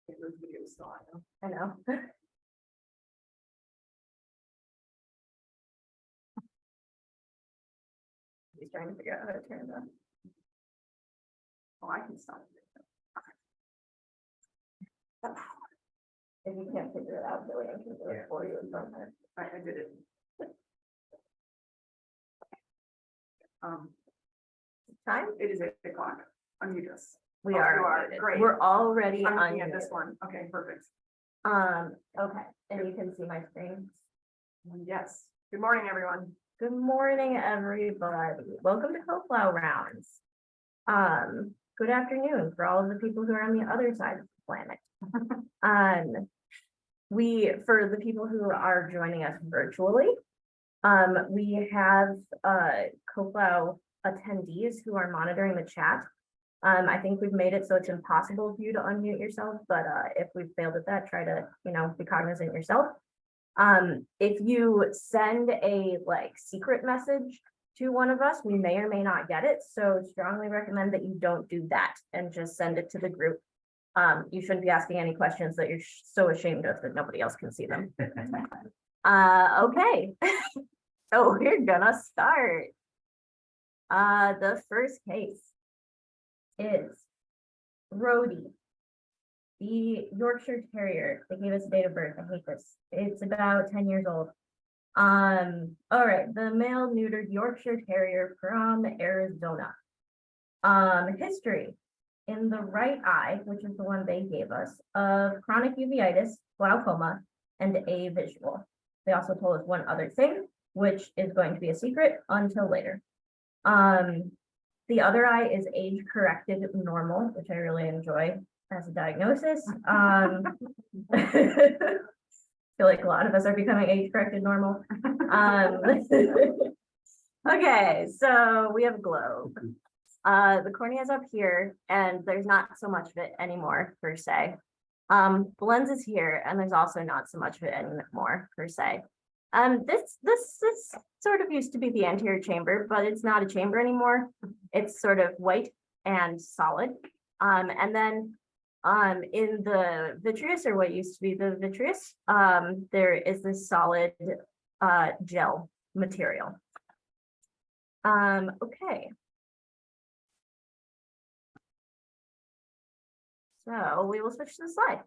Those videos still on. I know. He's trying to figure out how to turn it on. Oh, I can stop. If you can't figure it out, Billy, I can do it for you. I did it. Time? It is 8 o'clock. Unmute us. We Oh, are. you are. muted. Great. We're already I'm on looking at this one. Okay, perfect. Okay, and you can see my screen. Yes. Good morning, everyone. Good morning, everybody. Welcome to Coplow rounds. Good afternoon for all of the people who are on the other side of the planet. For the people who are joining us virtually, we have Coplow attendees who are monitoring the chat. I think we've made it so it's impossible for you to unmute yourself, but if we've failed at that, try to, be cognizant yourself. If you send a secret message to one of us, we may or may not get it. So strongly recommend that you don't do that and just send it to the group. You shouldn't be asking any questions that you're so ashamed of that nobody else can see them. Okay. So we're gonna start. The first case is Rhodey, the Yorkshire Terrier. They gave us a date of birth. I hate this. It's about 10 years old. All right, the male neutered Yorkshire Terrier from Arizona. History in the right eye, which is the one they gave us, of chronic uveitis, glaucoma, and a visual. They also told us one other thing, which is going to be a secret until later. The other eye is age-corrected normal, which I really enjoy as a diagnosis. I feel like a lot of us are becoming age-corrected normal. Okay, so we have a globe. The cornea is up here, and there's not so much of it anymore, per se. The lens is here, and there's also not so much of it anymore, per se. This sort of used to be the anterior chamber, but it's not a chamber anymore. It's sort of white and solid. And then in the vitreous, or what used to be the vitreous, there is this solid gel material. Okay. So we will switch to the slide.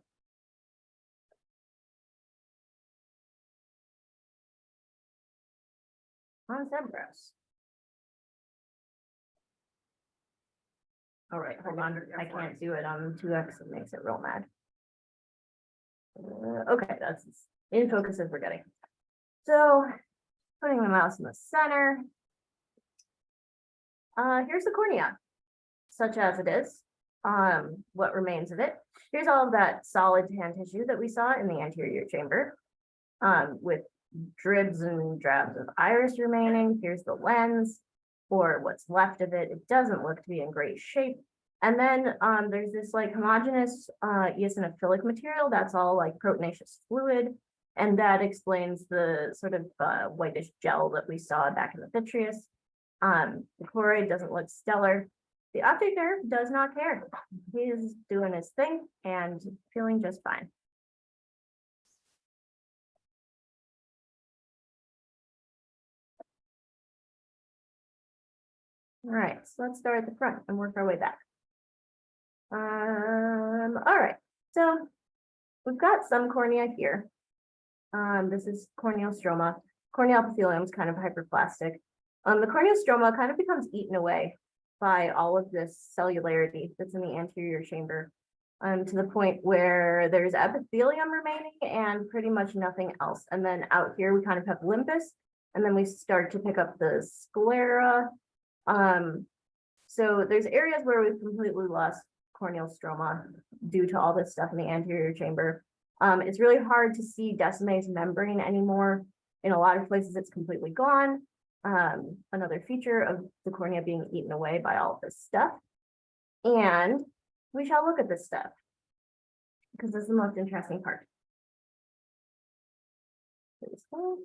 On Zebras. All right, hold on. I can't do it on 2x. It makes it real mad. Okay, that's in focus as we're getting. So putting the mouse in the center. Here's the cornea, such as it is. What remains of it. Here's all of that solid tan tissue that we saw in the anterior chamber, with dribs and drabs of iris remaining. Here's the lens, or what's left of it. It doesn't look to be in great shape. And then there's this homogeneous eosinophilic material that's all proteinaceous fluid, and that explains the sort of whitish gel that we saw back in the vitreous. The choroid doesn't look stellar. The optic nerve does not care. He's doing his thing and feeling just fine. All right, so let's start at the front and work our way back. All right, so we've got some cornea here. This is corneal stroma. Corneal epithelium is kind of hyperplastic. The corneal stroma kind of becomes eaten away by all of this cellularity that's in the anterior chamber, to the point where there's epithelium remaining and pretty much nothing else. And then out here we kind of have limbus, and then we start to pick up the sclera. So there's areas where we've completely lost corneal stroma due to all this stuff in the anterior chamber. It's really hard to see Decime's membrane anymore. In a lot of places, it's completely gone. Another feature of the cornea being eaten away by all of this stuff. And we shall look at this stuff, because this is the most interesting part. All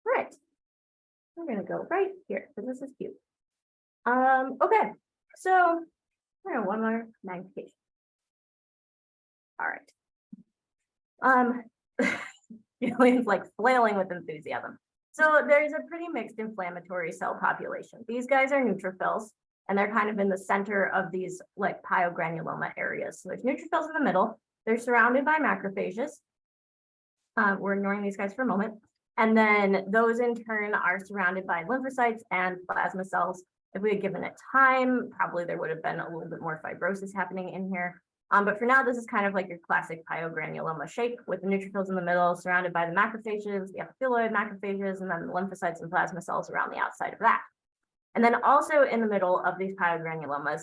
right. We're gonna go right here, because this is cute. Okay, so one more magnification. All right. Julian's like flailing with enthusiasm. So there's a pretty mixed inflammatory cell population. These guys are neutrophils, and they're kind of in the center of these like pyogranuloma areas. So there's neutrophils in the middle. They're surrounded by macrophages. We're ignoring these guys for a moment. And then those in turn are surrounded by lymphocytes and plasma cells. If we had given it time, probably there would have been a little bit more fibrosis happening in here. But for now, this is kind of like your classic pyogranuloma shape with the neutrophils in the middle, surrounded by the macrophages, the epithelioid macrophages, and then the lymphocytes and plasma cells around the outside of that. And then also in the middle of these pyogranulomas,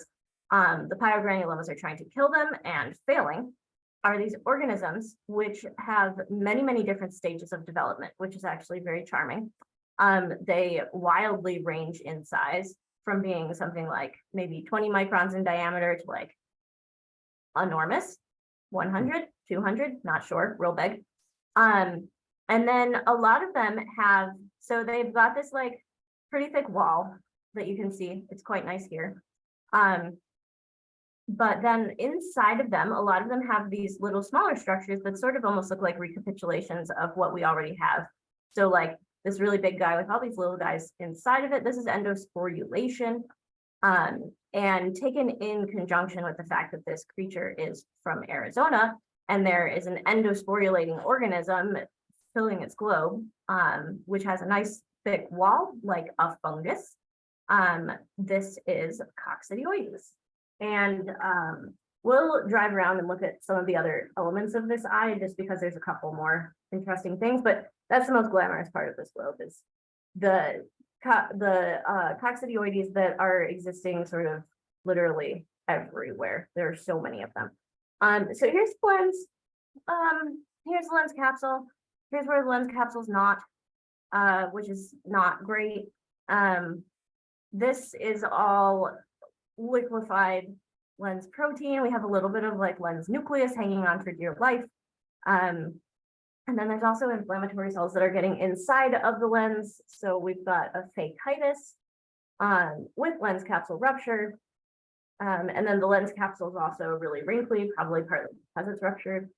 the pyogranulomas are trying to kill them and failing, are these organisms which have many, many different stages of development, which is actually very charming. They wildly range in size from being something like maybe 20 microns in diameter to like enormous, 100, 200, not sure, real big. And then a lot of them have, so they've got this like pretty thick wall that you can see. It's quite nice here. But then inside of them, a lot of them have these little smaller structures that sort of almost look like recapitulations of what we already have. So like this really big guy with all these little guys inside of it, this is endosporulation. And taken in conjunction with the fact that this creature is from Arizona and there is an endosporulating organism filling its globe, which has a nice thick wall like a fungus. This is Coccidioides. And we'll drive around and look at some of the other elements of this eye just because there's a couple more interesting things, but that's the most glamorous part of this globe is the Coccidioides that are existing sort of literally everywhere. There are so many of them. So here's the lens. Here's the lens capsule. Here's where the lens capsule is not, which is not great. This is all liquefied lens protein. We have a little bit of like lens nucleus hanging on for dear life. And then there's also inflammatory cells that are getting inside of the lens. So we've got a phakitis with lens capsule rupture. And then the lens capsule is also really wrinkly, probably partly because it's ruptured.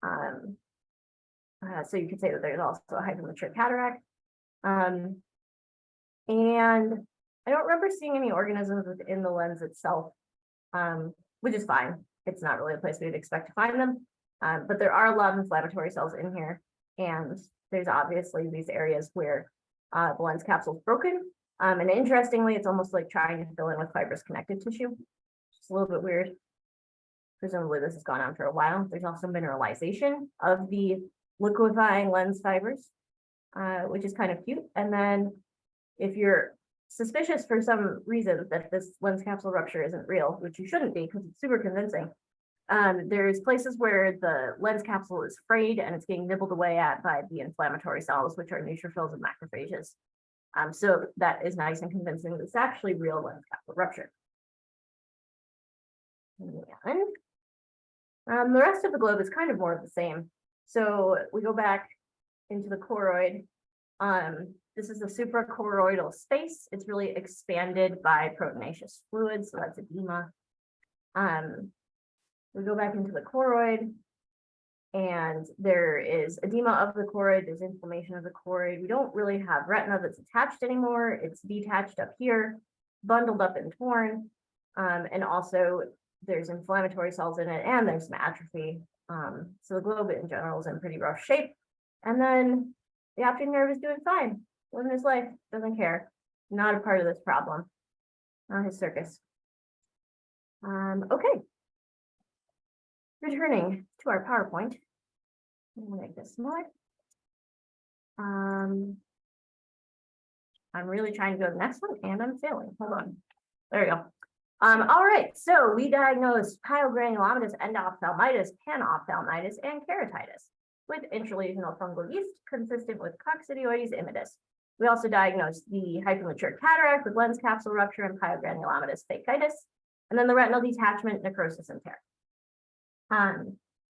So you could say that there's also a hypermature cataract. And I don't remember seeing any organisms within the lens itself, which is fine. It's not really a place we'd expect to find them. But there are a lot of inflammatory cells in here. And there's obviously these areas where the lens capsule is broken. And interestingly, it's almost like trying to fill in with fibrous connective tissue. It's a little bit weird. Presumably this has gone on for a while. There's also mineralization of the liquefying lens fibers, which is kind of cute. And then if you're suspicious for some reason that this lens capsule rupture isn't real, which you shouldn't be because it's super convincing, there's places where the lens capsule is frayed and it's getting nibbled away at by the inflammatory cells, which are neutrophils and macrophages. So that is nice and convincing that it's actually real lens capsule rupture. And the rest of the globe is kind of more of the same. So we go back into the choroid. This is the suprachoroidal space. It's really expanded by proteinaceous fluid, so that's edema. We go back into the choroid, and there is edema of the choroid, there's inflammation of the choroid. We don't really have retina that's attached anymore. It's detached up here, bundled up and torn. And also there's inflammatory cells in it, and there's some atrophy. So the globe in general is in pretty rough shape. And then the optic nerve is doing fine, living his life, doesn't care. Not a part of this problem, not his circus. Okay. Returning to our PowerPoint, I'm gonna make this smaller. I'm really trying to go to the next one and I'm failing. Hold on. There we go. All right, so we diagnosed pyogranulomatous endophthalmitis, panophthalmitis, and keratitis with intralesional fungal yeast consistent with Coccidioides immitis. We also diagnosed the hypermature cataract with lens capsule rupture and pyogranulomatous phakitis, and then the retinal detachment, necrosis, and tear.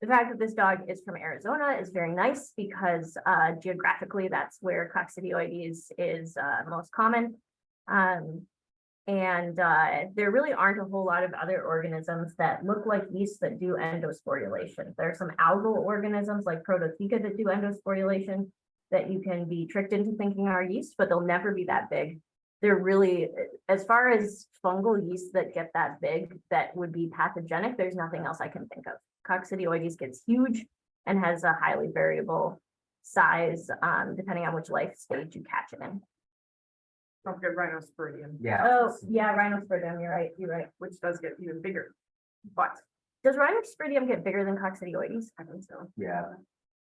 The fact that this dog is from Arizona is very nice because geographically that's where Coccidioides is most common. And there really aren't a whole lot of other organisms that look like yeast that do endosporulation. There are some algal organisms like Prototheca that do endosporulation that you can be tricked into thinking are yeast, but they'll never be that big. They're really, as far as fungal yeast that get that big, that would be pathogenic, there's nothing else I can think of. Coccidioides gets huge and has a highly variable size, depending on which life stage you catch it in. Don't forget rhinosporidium. Yeah. Oh, yeah, rhinosporidium, you're right. Which does get even bigger, but Does rhinosporidium get bigger than coccidioides? I think so. Yeah.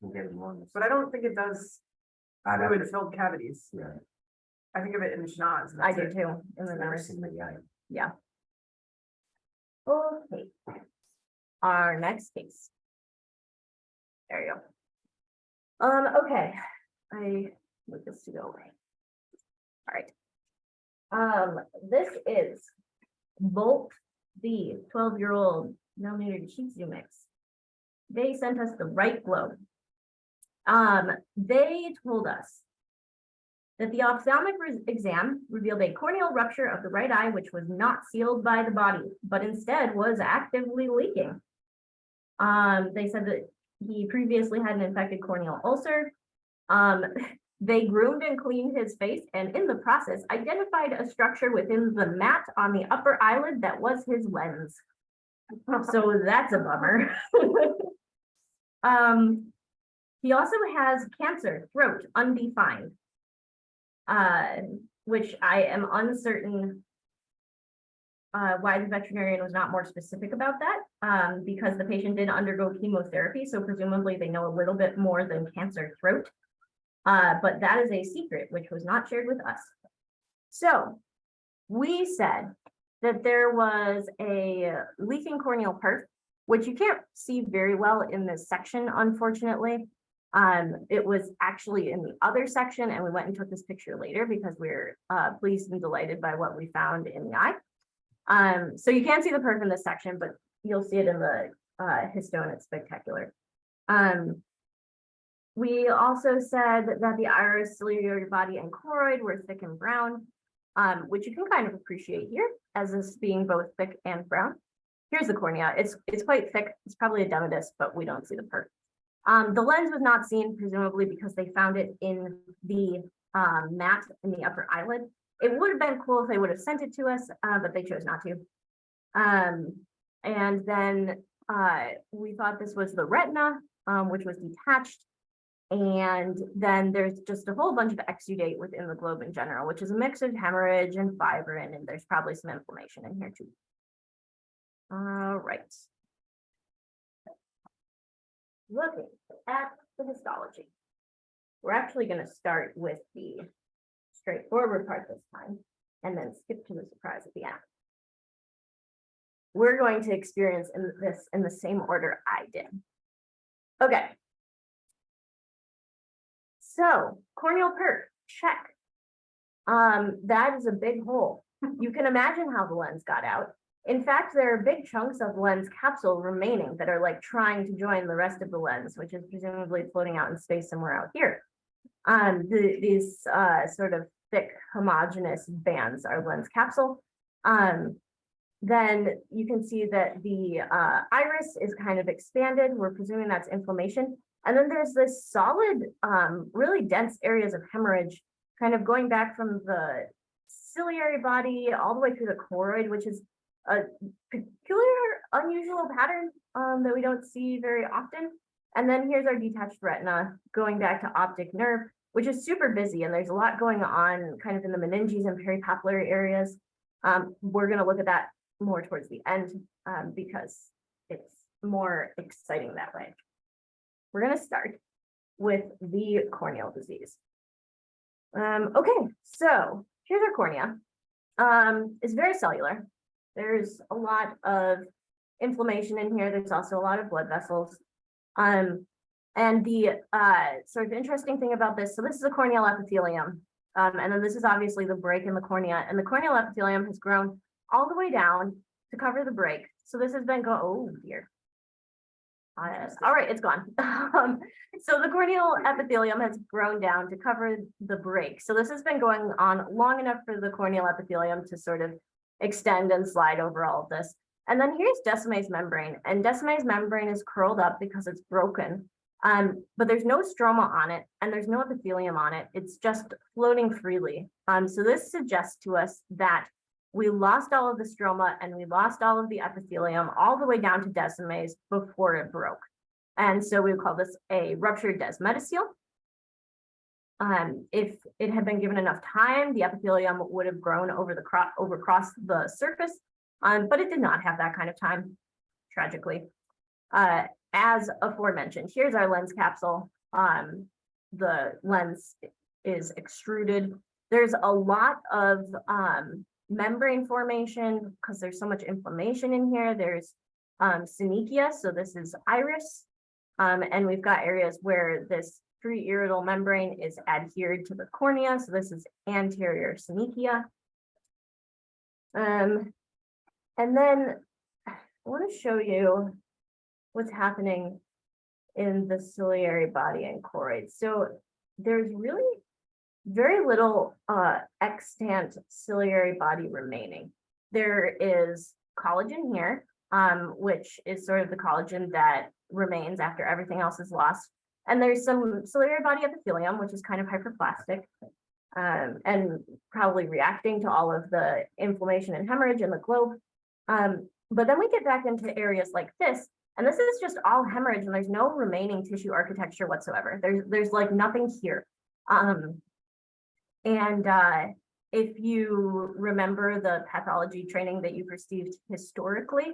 We'll get more. But I don't think it does I don't, fluid-filled cavities. yeah, I think of it in the schnoz. and I that's do it. too, in the I've never nose. seen the eye. Yeah. Okay. Our next case. There you go. Okay, I need this to go away. All right. This is Bolt, the 12-year-old melanated Shih Tzu mix. They sent us the right globe. They told us that the ophthalmic exam revealed a corneal rupture of the right eye, which was not sealed by the body, but instead was actively leaking. They said that he previously had an infected corneal ulcer. They groomed and cleaned his face and in the process identified a structure within the mat on the upper eyelid that was his lens. So that's a bummer. He also has cancer, throat, undefined. Which I am uncertain why the veterinarian was not more specific about that, because the patient did undergo chemotherapy, so presumably they know a little bit more than cancer throat. But that is a secret, which was not shared with us. So we said that there was a leaking corneal perf, which you can't see very well in this section, unfortunately. It was actually in the other section, and we went and took this picture later because we're pleased and delighted by what we found in the eye. So you can't see the perf in this section, but you'll see it in the histone. It's spectacular. We also said that the iris, ciliary body, and choroid were thick and brown, which you can kind of appreciate here as this being both thick and brown. Here's the cornea. It's quite thick. It's probably a edematous, but we don't see the perf. The lens was not seen, presumably because they found it in the mat in the upper eyelid. It would have been cool if they would have sent it to us, but they chose not to. And then we thought this was the retina, which was detached. And then there's just a whole bunch of exudate within the globe in general, which is a mix of hemorrhage and fibrin, and there's probably some inflammation in here too. All right. Looking at the histology, we're actually going to start with the straightforward part this time, and then skip to the surprise at the end. We're going to experience this in the same order I did. Okay. So corneal perf, check. That is a big hole. You can imagine how the lens got out. In fact, there are big chunks of lens capsule remaining that are like trying to join the rest of the lens, which is presumably floating out in space somewhere out here. These sort of thick homogeneous bands are lens capsule. Then you can see that the iris is kind of expanded. We're presuming that's inflammation. And then there's this solid, really dense areas of hemorrhage kind of going back from the ciliary body all the way through the choroid, which is a peculiar, unusual pattern that we don't see very often. And then here's our detached retina going back to optic nerve, which is super busy. And there's a lot going on kind of in the meninges and peripapillary areas. We're going to look at that more towards the end because it's more exciting that way. We're going to start with the corneal disease. Okay, so here's our cornea. It's very cellular. There's a lot of inflammation in here. There's also a lot of blood vessels. And the sort of interesting thing about this, so this is a corneal epithelium. And then this is obviously the break in the cornea. And the corneal epithelium has grown all the way down to cover the break. So this has been oh dear. All right, it's gone. So the corneal epithelium has grown down to cover the break. So this has been going on long enough for the corneal epithelium to sort of extend and slide over all of this. And then here's Descemet's membrane, and Descemet's membrane is curled up because it's broken. But there's no stroma on it, and there's no epithelium on it. It's just floating freely. So this suggests to us that we lost all of the stroma and we lost all of the epithelium all the way down to Descemet's before it broke. And so we would call this a ruptured desmetocele. If it had been given enough time, the epithelium would have grown over across the surface, but it did not have that kind of time, tragically. As aforementioned, here's our lens capsule. The lens is extruded. There's a lot of membrane formation because there's so much inflammation in here. There's synechia, so this is iris. And we've got areas where this pre-iridoid membrane is adhered to the cornea. So this is anterior synechia. And then I want to show you what's happening in the ciliary body and choroid. So there's really very little extant ciliary body remaining. There is collagen here, which is sort of the collagen that remains after everything else is lost. And there's some ciliary body epithelium, which is kind of hyperplastic and probably reacting to all of the inflammation and hemorrhage in the globe. But then we get back into areas like this, and this is just all hemorrhage, and there's no remaining tissue architecture whatsoever. There's like nothing here. If you remember the pathology training that you've received historically,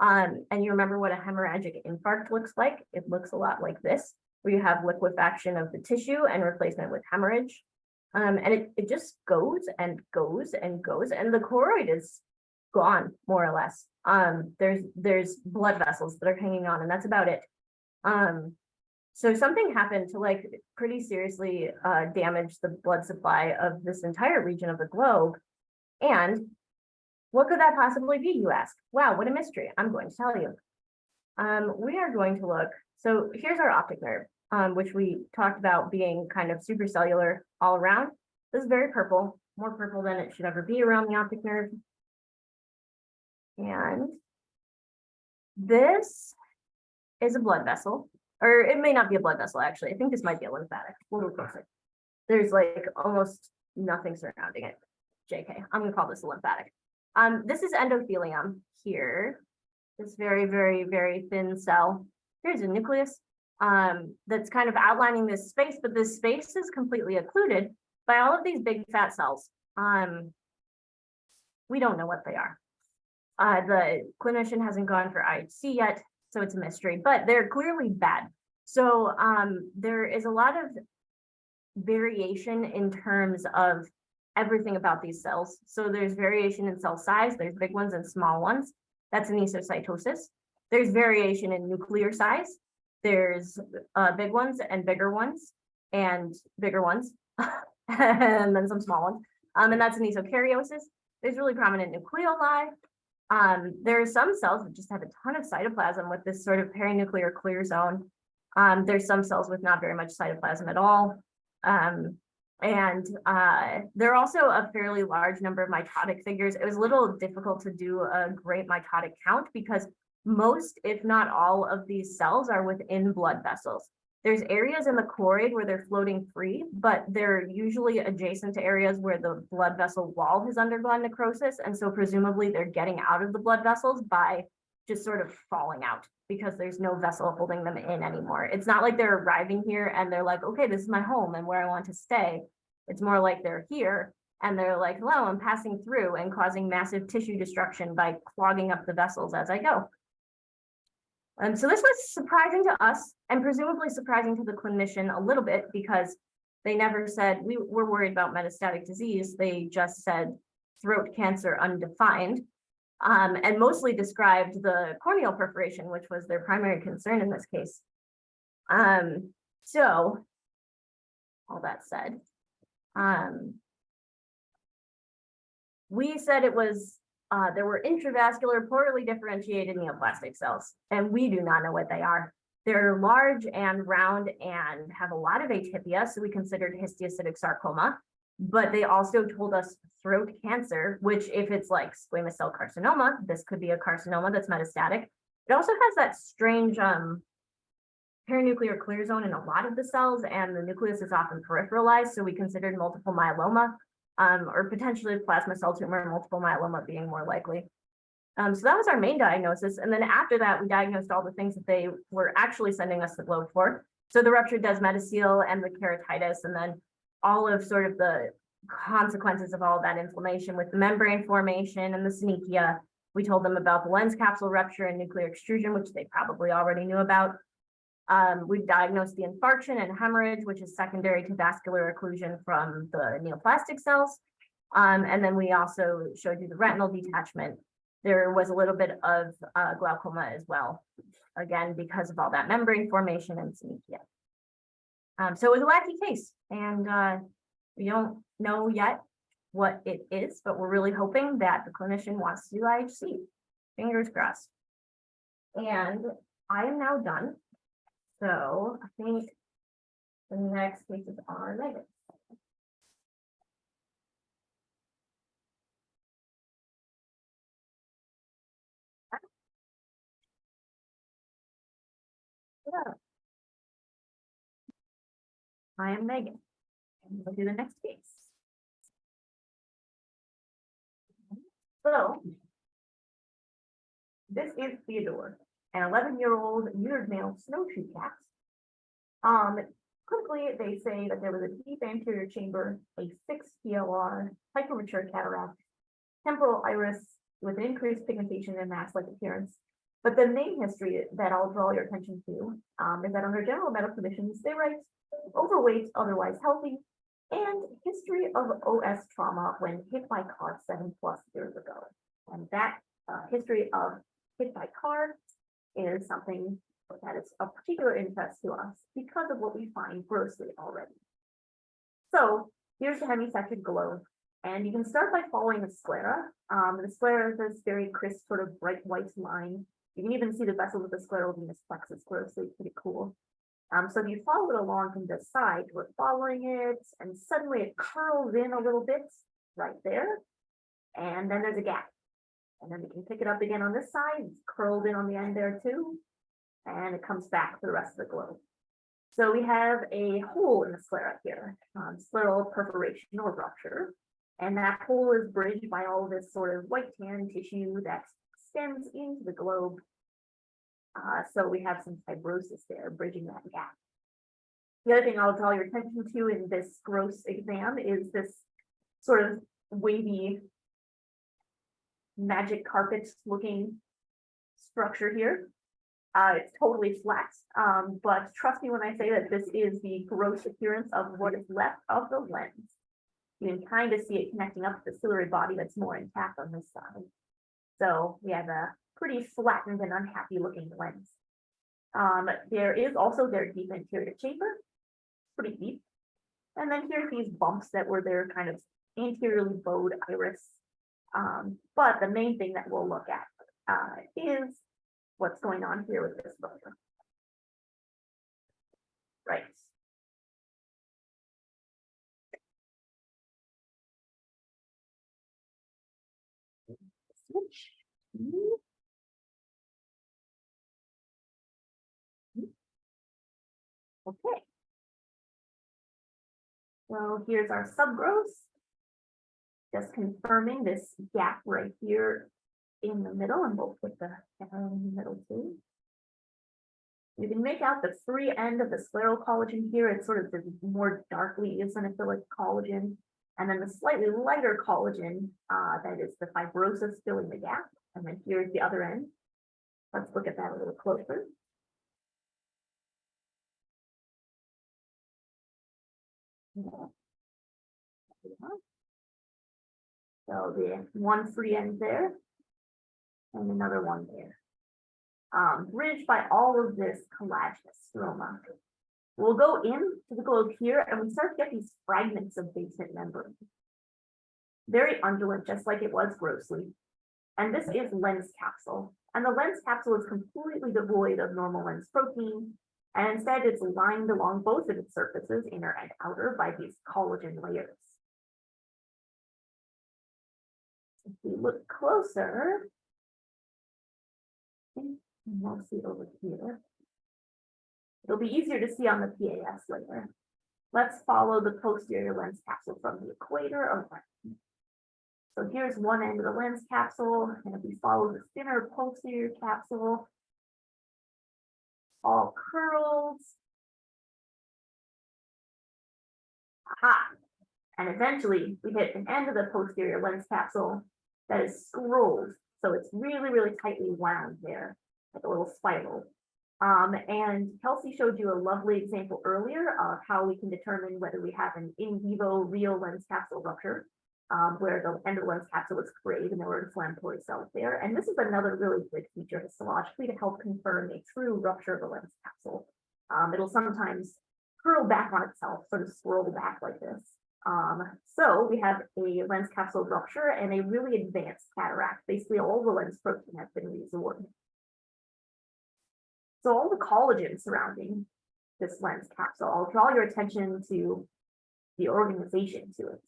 and you remember what a hemorrhagic infarct looks like, it looks a lot like this, where you have liquefaction of the tissue and replacement with hemorrhage. And it just goes and goes and goes, and the choroid is gone, more or less. There's blood vessels that are hanging on, and that's about it. So something happened to like pretty seriously damage the blood supply of this entire region of the globe. And what could that possibly be, you ask? Wow, what a mystery. I'm going to tell you. We are going to look, so here's our optic nerve, which we talked about being kind of supracellular all around. This is very purple, more purple than it should ever be around the optic nerve. And this is a blood vessel, or it may not be a blood vessel, actually. I think this might be a lymphatic. We'll look closer. There's like almost nothing surrounding it. JK, I'm gonna call this a lymphatic. This is endothelium here. This very, very, very thin cell. Here's a nucleus that's kind of outlining this space, but this space is completely occluded by all of these big fat cells. We don't know what they are. The clinician hasn't gone for IHC yet, so it's a mystery, but they're clearly bad. So there is a lot of variation in terms of everything about these cells. So there's variation in cell size, there's big ones and small ones. That's anisocytosis. There's variation in nuclear size. There's big ones and bigger ones and bigger ones, and then some small ones. And that's anisokaryosis. There's really prominent nucleoli. There are some cells that just have a ton of cytoplasm with this sort of perinuclear clear zone. There's some cells with not very much cytoplasm at all. There are also a fairly large number of mitotic figures. It was a little difficult to do a great mitotic count because most, if not all, of these cells are within blood vessels. There's areas in the choroid where they're floating free, but they're usually adjacent to areas where the blood vessel wall has undergone necrosis. And so presumably they're getting out of the blood vessels by just sort of falling out because there's no vessel holding them in anymore. It's not like they're arriving here and they're like, okay, this is my home and where I want to stay. It's more like they're here and they're like, hello, I'm passing through and causing massive tissue destruction by clogging up the vessels as I go. So this was surprising to us and presumably surprising to the clinician a little bit because they never said we were worried about metastatic disease. They just said throat cancer undefined, and mostly described the corneal perforation, which was their primary concern in this case. So all that said, we said it was there were intravascular, poorly differentiated neoplastic cells, and we do not know what they are. They're large and round and have a lot of atypia, so we considered histiocytic sarcoma. But they also told us throat cancer, which if it's like squamous cell carcinoma, this could be a carcinoma that's metastatic. It also has that strange perinuclear clear zone in a lot of the cells, and the nucleus is often peripheralized, so we considered multiple myeloma, or potentially plasma cell tumor, multiple myeloma being more likely. So that was our main diagnosis. And then after that, we diagnosed all the things that they were actually sending us the globe for. So the ruptured desmetocele and the keratitis, and then all of sort of the consequences of all that inflammation with the membrane formation and the synechia. We told them about the lens capsule rupture and nuclear extrusion, which they probably already knew about. We diagnosed the infarction and hemorrhage, which is secondary to vascular occlusion from the neoplastic cells. And then we also showed you the retinal detachment. There was a little bit of glaucoma as well, again, because of all that membrane formation and synechia. So it was a wacky case, and we don't know yet what it is, but we're really hoping that the clinician wants to do IHC. Fingers crossed. And I am now done. So I think the next cases are Megan. Yeah. I am Megan. And we'll do the next case. So this is Theodore, an 11-year-old neutered male snowshoe cat. Clinically, they say that there was a deep anterior chamber, a fixed PLR, hypermature cataract, temporal iris with an increased pigmentation and mass-like appearance. But the main history that I'll draw your attention to is that under general medical conditions, they write overweight, otherwise healthy, and history of OS trauma when hit by car 7+ years ago. And that history of hit by car is something that is of particular interest to us because of what we find grossly already. So here's the hemisected globe, and you can start by following the sclera. The sclera is this very crisp, sort of bright white line. You can even see the vessels of the scleral venous plexus grossly, pretty cool. So if you follow it along from this side, we're following it, and suddenly it curls in a little bit right there, and then there's a gap. And then we can pick it up again on this side, it's curled in on the end there too, and it comes back for the rest of the globe. So we have a hole in the sclera here, scleral perforation or rupture, and that hole is bridged by all this sort of white tan tissue that extends into the globe. So we have some fibrosis there, bridging that gap. The other thing I'll draw your attention to in this gross exam is this sort of wavy magic carpet looking structure here. It's totally flat, but trust me when I say that this is the gross appearance of what is left of the lens. You can kind of see it connecting up to the ciliary body that's more intact on this side. So we have a pretty flattened and unhappy looking lens. There is also their deep anterior chamber, pretty deep. And then here's these bumps that were their kind of anteriorly bowed iris. But the main thing that we'll look at is what's going on here with this rupture. Right. Switch. Okay. So here's our subgross. Just confirming this gap right here in the middle, and we'll put the arrow in the middle too. You can make out the free end of the scleral collagen here. It's sort of the more darkly eosinophilic collagen, and then the slightly lighter collagen that is the fibrosis filling the gap. And then here's the other end. Let's look at that a little closer. So the one free end there, and another one there. Bridged by all of this collagenous stroma. We'll go into the globe here, and we start to get these fragments of basement membrane. Very undulant, just like it was grossly. And this is lens capsule. And the lens capsule is completely devoid of normal lens protein. And instead it's lined along both of its surfaces, inner and outer, by these collagen layers. If we look closer, mostly over here, it'll be easier to see on the PAS layer. Let's follow the posterior lens capsule from the equator around. So here's one end of the lens capsule, and if we follow the thinner posterior capsule, all curled. Aha! And eventually we hit an end of the posterior lens capsule that is scrolled. So it's really, really tightly wound there, like a little spiral. And Kelsey showed you a lovely example earlier of how we can determine whether we have an in vivo real lens capsule rupture, where the end of the lens capsule is frayed and there were inflammatory cells there. And this is another really good feature histologically to help confirm a true rupture of the lens capsule. It'll sometimes curl back on itself, sort of swirl back like this. So we have a lens capsule rupture and a really advanced cataract. Basically, all the lens protein has been resorbed. So all the collagen surrounding this lens capsule, I'll draw your attention to the organization to it.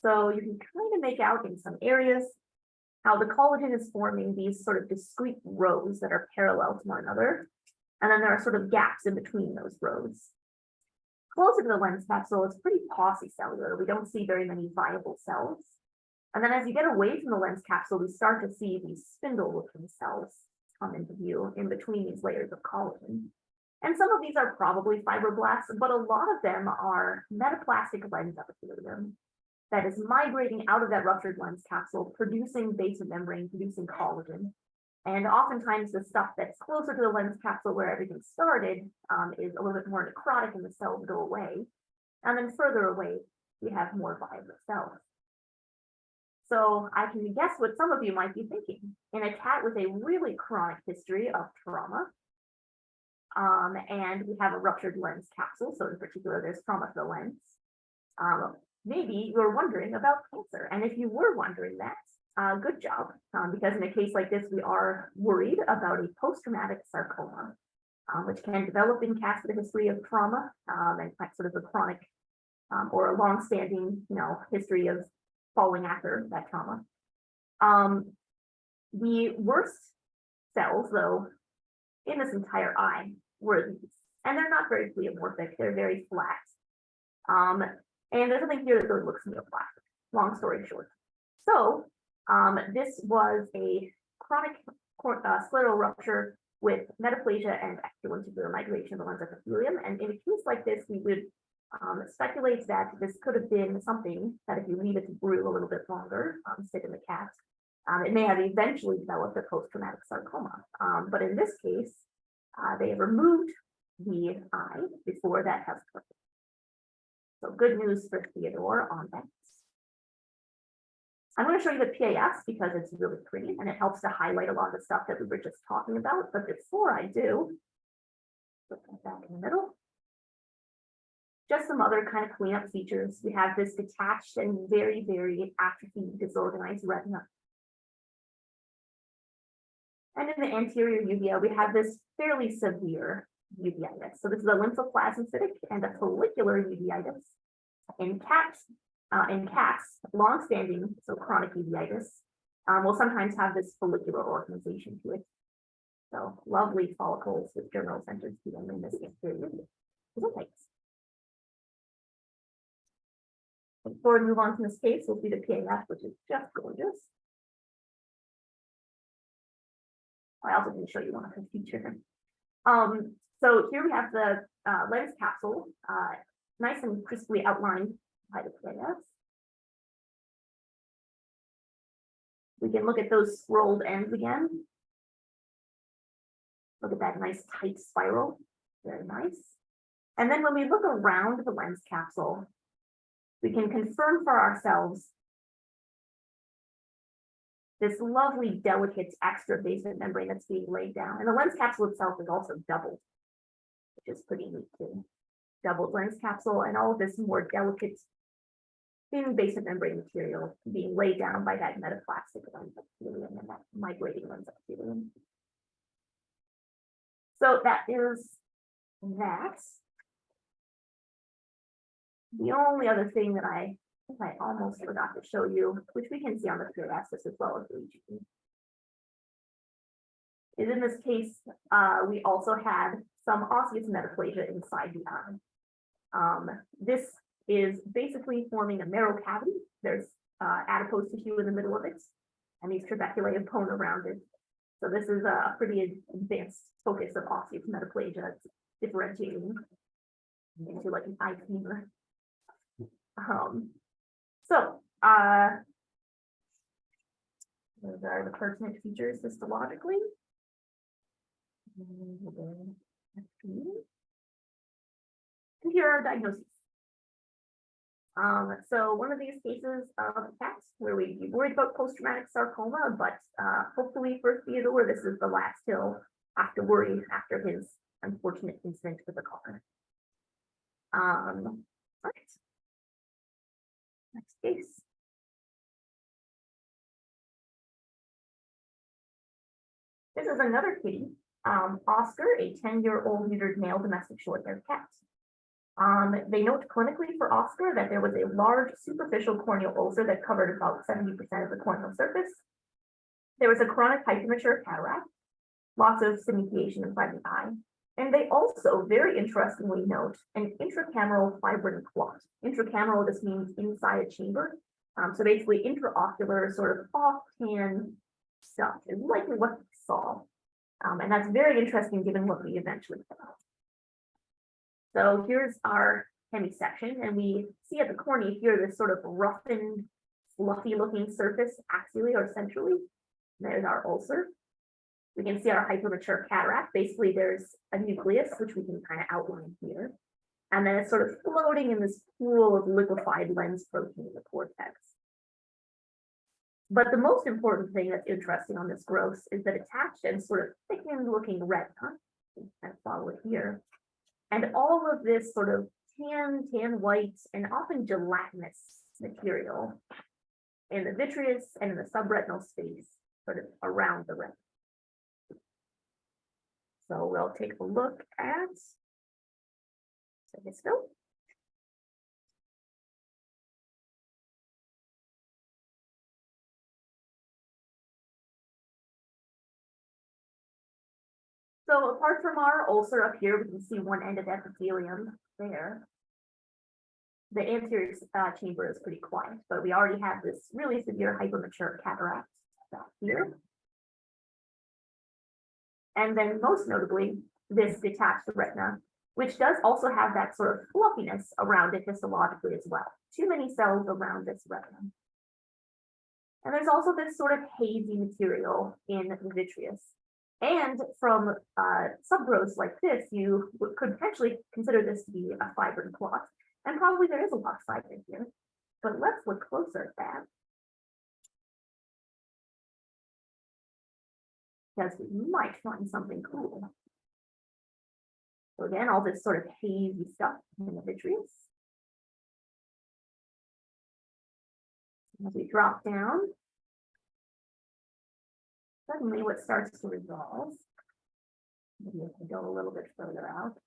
So you can kind of make out in some areas how the collagen is forming these sort of discrete rows that are parallel to one another. And then there are sort of gaps in between those rows. Closer to the lens capsule, it's pretty paucicellular. We don't see very many viable cells. And then as you get away from the lens capsule, we start to see these spindle-looking cells come into view in between these layers of collagen. And some of these are probably fibroblasts, but a lot of them are metaplastic lens epithelium that is migrating out of that ruptured lens capsule, producing basement membrane, producing collagen. And oftentimes the stuff that's closer to the lens capsule where everything started is a little bit more necrotic and the cells go away. And then further away, we have more viable cells. So I can guess what some of you might be thinking. In a cat with a really chronic history of trauma, and we have a ruptured lens capsule, so in particular, there's trauma to the lens, maybe you're wondering about cancer. And if you were wondering that, good job, because in a case like this, we are worried about a post-traumatic sarcoma, which can develop in cats with a history of trauma, and sort of a chronic or a long-standing, history of falling after that trauma. The worst cells, though, in this entire eye were these, and they're not very pleomorphic, they're very flat. And there's something here that really looks neoplastic, long story short. So this was a chronic scleral rupture with metaplasia and extralenticular migration of the lens epithelium. And in a case like this, we would speculate that this could have been something that if you leave it to brew a little bit longer, sit in the cat, it may have eventually developed a post-traumatic sarcoma. But in this case, they have removed the eye before that has occurred. So good news for Theodore on that. I'm going to show you the PAS because it's really pretty and it helps to highlight a lot of the stuff that we were just talking about. But before I do, put that back in the middle. Just some other kind of cleanup features. We have this detached and very, very atrophied, disorganized retina. And in the anterior uvea, we have this fairly severe uveitis. So this is a lymphoplasmacytic and a follicular uveitis. In cats, long-standing, so chronic uveitis, will sometimes have this follicular organization to it. So lovely follicles with germinal centers to them in this anterior uvea. Before we move on to this case, we'll see the PAS, which is just gorgeous. I also didn't show you one of the features. So here we have the lens capsule, nice and crisply outlined by the PAS. We can look at those scrolled ends again. Look at that nice tight spiral, very nice. And then when we look around the lens capsule, we can confirm for ourselves this lovely, delicate extra basement membrane that's being laid down. And the lens capsule itself is also doubled, which is pretty neat too. Doubled lens capsule and all of this more delicate thin basement membrane material being laid down by that metaplastic lens epithelium and that migrating lens epithelium. So that is that. The only other thing that I think I almost forgot to show you, which we can see on the fluorescence as well as the region, is in this case, we also had some osseous metaplasia inside the eye. This is basically forming a narrow cavity. There's adipose tissue in the middle of it, and these trabeculae bone around it. So this is a pretty advanced focus of osseous metaplasia. It's differentiating into like an eye femur. Those are the pertinent features histologically. And here are diagnoses. So one of these cases of cats where we'd be worried about post-traumatic sarcoma, but hopefully for Theodore, this is the last he'll have to worry after his unfortunate incident with the car. Right. Next case. This is another kitty, Oscar, a 10-year-old neutered male domestic short-haired cat. They note clinically for Oscar that there was a large superficial corneal ulcer that covered about 70% of the corneal surface. There was a chronic hypermature cataract, lots of syncopation inside the eye. And they also, very interestingly, note an intracameral fibrin clot. Intracameral just means inside a chamber. So basically intraocular sort of off-tan stuff is likely what we saw. And that's very interesting given what we eventually found. So here's our hemisection, and we see at the cornea here this sort of roughened, fluffy looking surface axially or centrally. There's our ulcer. We can see our hypermature cataract. Basically, there's a nucleus, which we can kind of outline here. And then it's sort of floating in this pool of liquefied lens protein in the cortex. But the most important thing that's interesting on this growth is that attached and sort of thickened looking retina, and follow it here. And all of this sort of tan white, and often gelatinous material in the vitreous and in the subretinal space, sort of around the retina. So we'll take a look at the histo. So apart from our ulcer up here, we can see one end of epithelium there. The anterior chamber is pretty quiet, but we already have this really severe hypermature cataract back here. And then most notably, this detached retina, which does also have that sort of fluffiness around it histologically as well. Too many cells around this retina. And there's also this sort of hazy material in the vitreous. And from subgrowths like this, you could potentially consider this to be a fibrin clot. And probably there is a lot of fibrin here. But let's look closer at that. Because we might find something cool. So again, all this sort of hazy stuff in the vitreous. As we drop down, suddenly what starts to resolve, maybe I can go a little bit further out.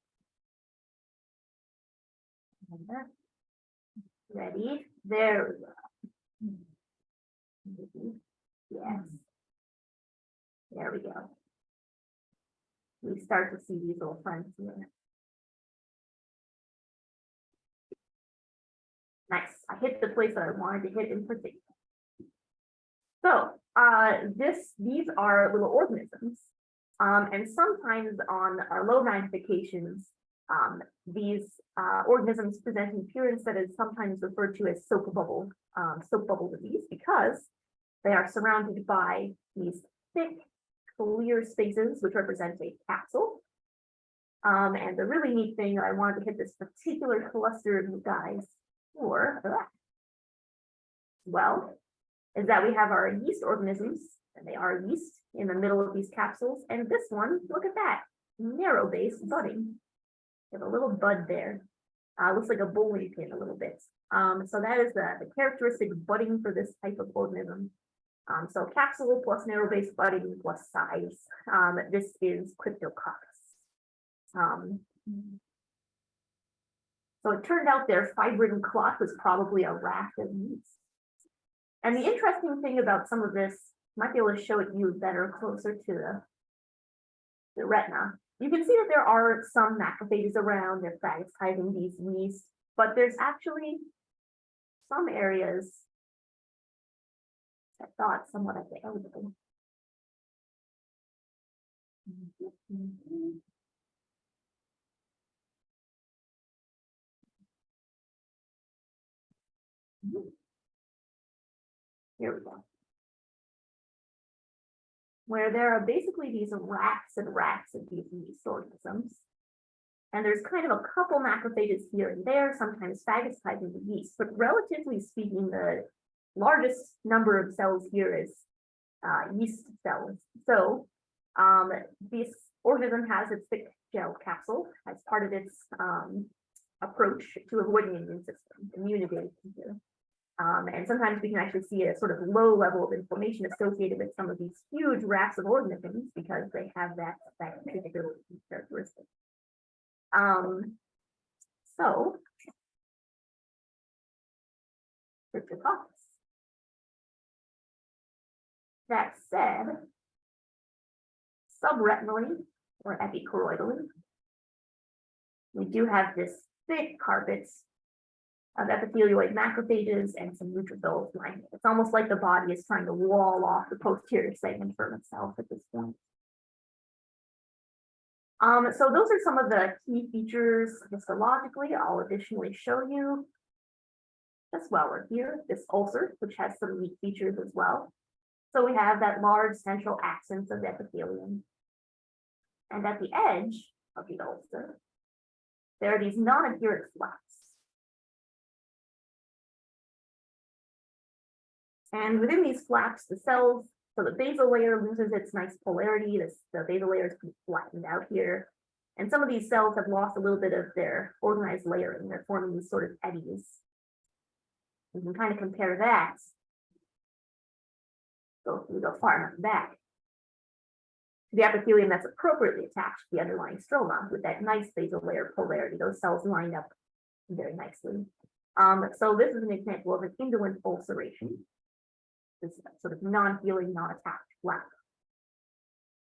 Ready? There we go. Yes. There we go. We start to see these little friends here. Nice. I hit the place that I wanted to hit in particular. So these are little organisms. And sometimes on low magnifications, these organisms present an appearance that is sometimes referred to as soap bubble disease, because they are surrounded by these thick, clear spaces which represent a capsule. And the really neat thing that I wanted to hit this particular cluster of you guys for, well, is that we have our yeast organisms, and they are yeast in the middle of these capsules. And this one, look at that, narrow base budding. We have a little bud there. Looks like a bowling pin a little bit. So that is the characteristic budding for this type of organism. So capsule plus narrow base budding plus size. This is cryptococcus. So it turned out their fibrin clot was probably a raft of yeast. And the interesting thing about some of this, might be able to show it you better closer to the retina. You can see that there are some macrophages around, they're phagocytizing these yeast, but there's actually some areas I thought somewhat available. Here we go. Where there are basically these racks and racks of these yeast organisms. And there's kind of a couple macrophages here and there, sometimes phagocytizing the yeast, but relatively speaking, the largest number of cells here is yeast cells. So this organism has its thick gel capsule as part of its approach to avoiding the immune system, immunity here. And sometimes we can actually see a sort of low level of inflammation associated with some of these huge racks of organisms because they have that particular characteristic. So, cryptococcus. That said, subretinally or epichoroidally, we do have this thick carpets of epithelioid macrophages and some neutrophils lining it. It's almost like the body is trying to wall off the posterior segment from itself at this point. So those are some of the key features histologically. I'll additionally show you, just while we're here, this ulcer, which has some unique features as well. So we have that large central axis of epithelium. And at the edge of the ulcer, there are these non-adherent flaps. And within these flaps, the cells, so the basal layer loses its nice polarity. The basal layer is pretty flattened out here. And some of these cells have lost a little bit of their organized layering. They're forming these sort of eddies. You can kind of compare that. So we go far enough back. The epithelium that's appropriately attached to the underlying stroma with that nice basal layer polarity. Those cells line up very nicely. So this is an example of an indolent ulceration. This sort of non-healing, non-attached flap,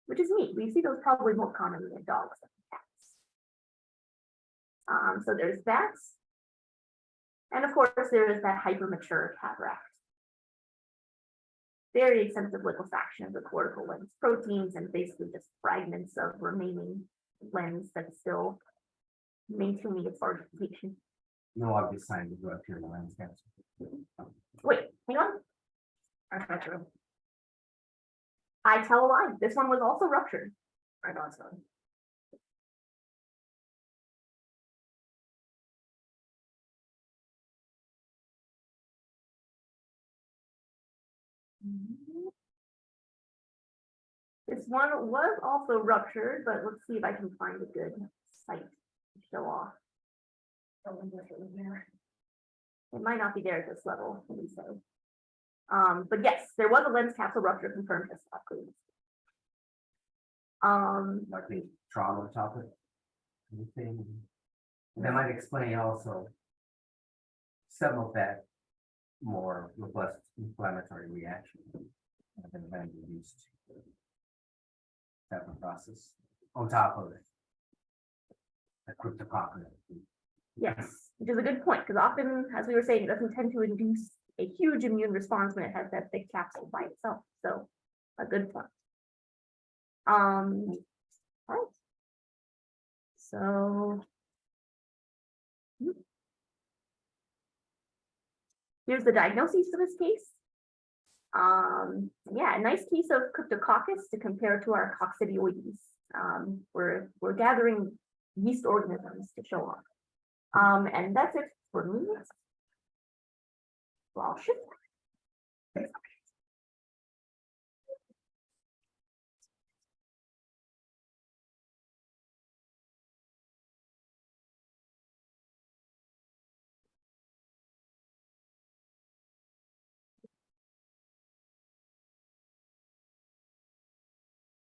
which is neat. We see those probably more commonly in dogs than cats. So there's that. And of course, there is that hypermature cataract. Very extensive liquefaction of the cortical lens proteins and basically just fragments of remaining lens that's still maintaining its organization. No obvious sign of rupture in the lens cancer. Wait, hang on. I'm not sure. I tell a lie. This one was also ruptured. I thought so. This one was also ruptured, but let's see if I can find a good site to show off. It might not be there at this level, let me say. But yes, there was a lens capsule rupture confirmed histologically. Like the trauma topic. Anything. And that might explain also some of that more robust inflammatory reaction than induced type of process on top of it. The cryptococcosis. Yes, which is a good point, because often, as we were saying, it doesn't tend to induce a huge immune response when it has that big capsule by itself. So a good point. All right. So here's the diagnosis for this case. Yeah, a nice case of cryptococcus to compare to our coccidioides. We're gathering yeast organisms to show off. And that's it for me. Well, shift.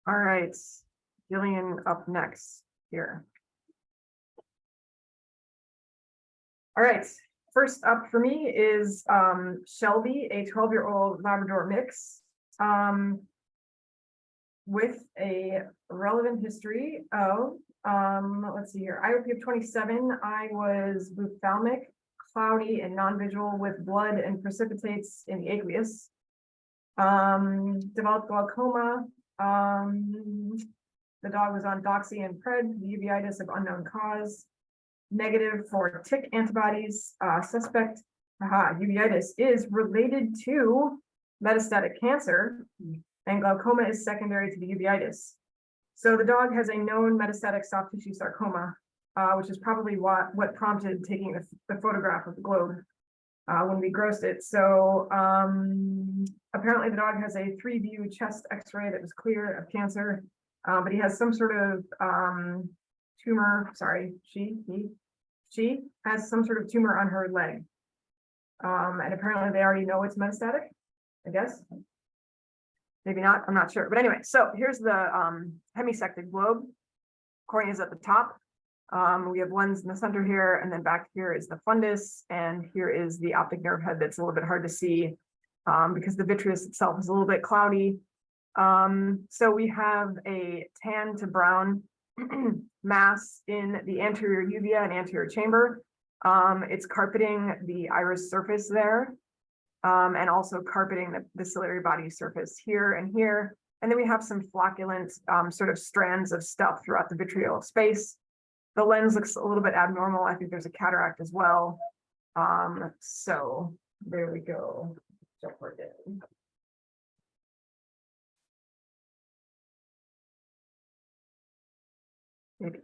All right, Gillian up next here. All right, first up for me is Shelby, a 12-year-old Labrador mix. With a relevant history of, let's see here, IOP of 27, I was ophthalmic, cloudy and non-visual with blood and precipitates in the aqueous. Developed glaucoma. The dog was on doxy and pred, uveitis of unknown cause. Negative for tick antibodies. Suspect, uveitis is related to metastatic cancer, and glaucoma is secondary to the uveitis. So the dog has a known metastatic soft tissue sarcoma, which is probably what prompted taking the photograph of the globe when we grossed it. So apparently the dog has a 3-view chest x-ray that was clear of cancer, but he has some sort of tumor, sorry, she has some sort of tumor on her leg. And apparently they already know it's metastatic, I guess. Maybe not, I'm not sure. But anyway, so here's the hemisected globe. Cornea is at the top. We have lens in the center here, and then back here is the fundus, and here is the optic nerve head that's a little bit hard to see because the vitreous itself is a little bit cloudy. So we have a tan to brown mass in the anterior uvea and anterior chamber. It's carpeting the iris surface there. And also carpeting the ciliary body surface here and here. And then we have some flocculent sort of strands of stuff throughout the vitreal space. The lens looks a little bit abnormal. I think there's a cataract as well. So there we go. Jump right in. Maybe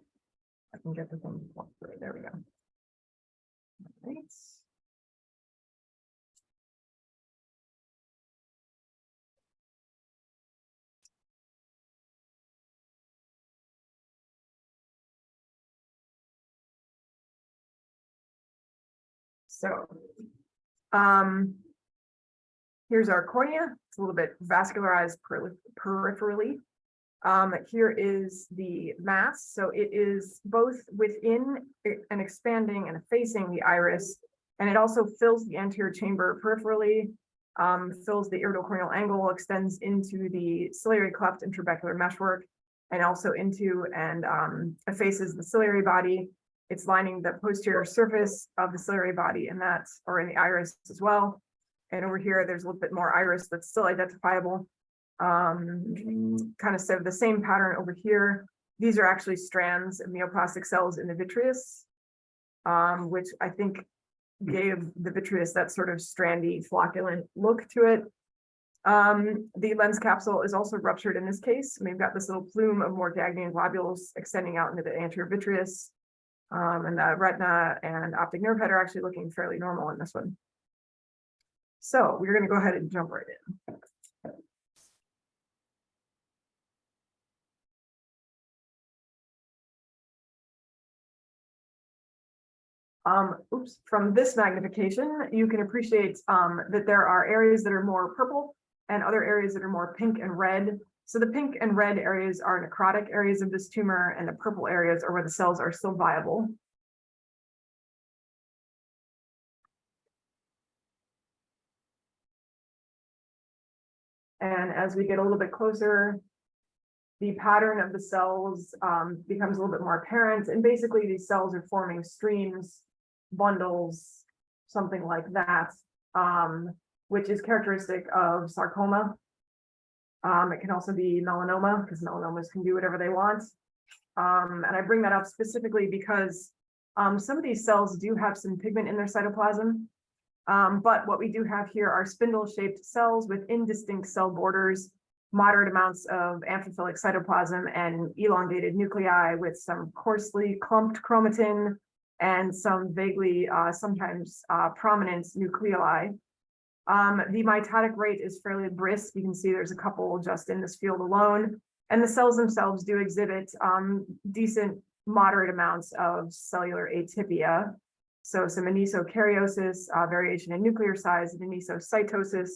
I can get the thing. There we go. All right. So, here's our cornea. It's a little bit vascularized peripherally. Here is the mass. So it is both within and expanding and effacing the iris, and it also fills the anterior chamber peripherally, fills the iridocorneal angle, extends into the ciliary cleft and trabecular meshwork, and also into and effaces the ciliary body. It's lining the posterior surface of the ciliary body and that's, or in the iris as well. And over here, there's a little bit more iris that's still identifiable. Kind of so the same pattern over here. These are actually strands of neoplastic cells in the vitreous, which I think gave the vitreous that sort of strandy, flocculent look to it. The lens capsule is also ruptured in this case. We've got this little plume of Morgagnian globules extending out into the anterior vitreous. And the retina and optic nerve head are actually looking fairly normal in this one. So we're going to go ahead and jump right in. From this magnification, you can appreciate that there are areas that are more purple and other areas that are more pink and red. So the pink and red areas are necrotic areas of this tumor, and the purple areas are where the cells are still viable. And as we get a little bit closer, the pattern of the cells becomes a little bit more apparent. And basically these cells are forming streams, bundles, something like that, which is characteristic of sarcoma. It can also be melanoma, because melanomas can do whatever they want. And I bring that up specifically because some of these cells do have some pigment in their cytoplasm. But what we do have here are spindle-shaped cells with indistinct cell borders, moderate amounts of amphiphilic cytoplasm, and elongated nuclei with some coarsely clumped chromatin and some vaguely, sometimes prominent nucleoli. The mitotic rate is fairly brisk. You can see there's a couple just in this field alone. And the cells themselves do exhibit decent, moderate amounts of cellular atypia. So some anisokaryosis, variation in nuclear size, and anisocytosis,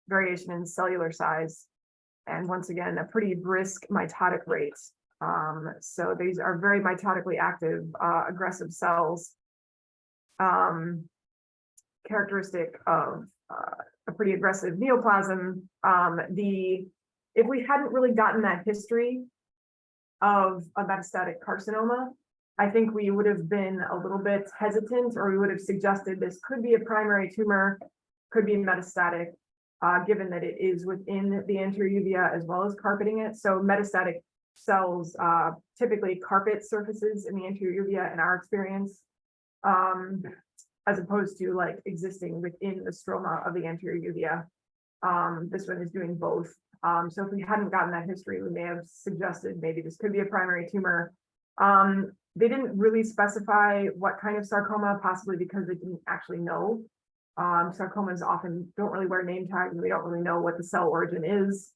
variation in cellular size. And once again, a pretty brisk mitotic rate. So these are very mitotically active, aggressive cells. Characteristic of a pretty aggressive neoplasm. If we hadn't really gotten that history of a metastatic carcinoma, I think we would have been a little bit hesitant, or we would have suggested this could be a primary tumor, could be metastatic, given that it is within the anterior uvea as well as carpeting it. So metastatic cells typically carpet surfaces in the anterior uvea in our experience, as opposed to like existing within the stroma of the anterior uvea. This one is doing both. So if we hadn't gotten that history, we may have suggested maybe this could be a primary tumor. They didn't really specify what kind of sarcoma, possibly because they didn't actually know. Sarcomas often don't really wear name tags, and we don't really know what the cell origin is.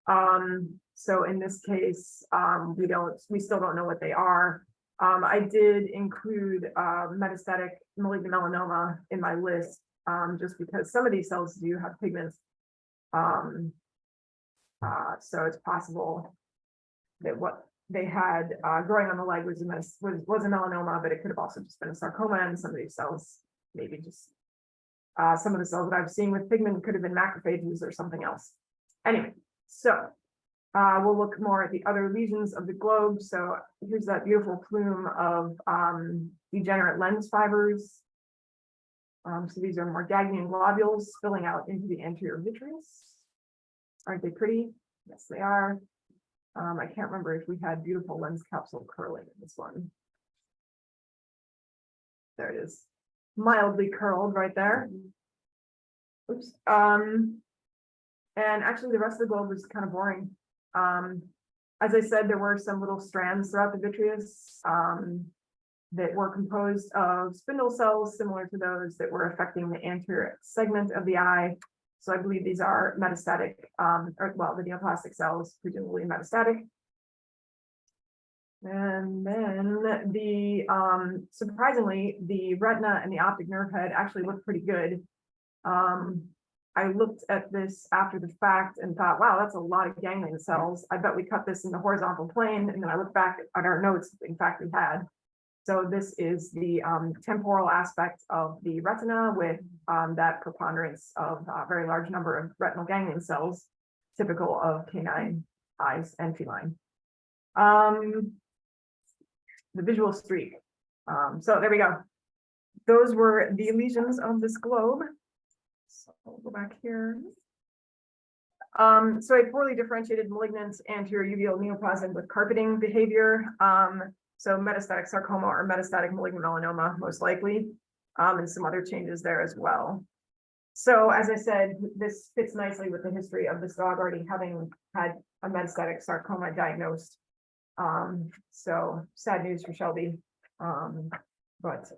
So in this case, we still don't know what they are. I did include metastatic malignant melanoma in my list, just because some of these cells do have pigments. So it's possible that what they had growing on the leg was a melanoma, but it could have also just been a sarcoma, and some of these cells, maybe just some of the cells that I've seen with pigment could have been macrophages or something else. Anyway, so we'll look more at the other lesions of the globe. So here's that beautiful plume of degenerate lens fibers. So these are Morgagnian globules spilling out into the anterior vitreous. Aren't they pretty? Yes, they are. I can't remember if we had beautiful lens capsule curling in this one. There it is. Mildly curled right there. Oops. And actually the rest of the globe was kind of boring. As I said, there were some little strands throughout the vitreous that were composed of spindle cells similar to those that were affecting the anterior segment of the eye. So I believe these are metastatic, the neoplastic cells, presumably metastatic. And then surprisingly, the retina and the optic nerve head actually look pretty good. I looked at this after the fact and thought, wow, that's a lot of ganglion cells. I bet we cut this in the horizontal plane. And then I looked back at our notes, in fact, we had. So this is the temporal aspect of the retina with that preponderance of a very large number of retinal ganglion cells, typical of canine eyes and feline. The visual streak. So there we go. Those were the lesions of this globe. So we'll go back here. So a poorly differentiated malignant anterior uveal neoplasm with carpeting behavior. So metastatic sarcoma or metastatic malignant melanoma, most likely, and some other changes there as well. So as I said, this fits nicely with the history of this dog already having had a metastatic sarcoma diagnosed. So sad news for Shelby, but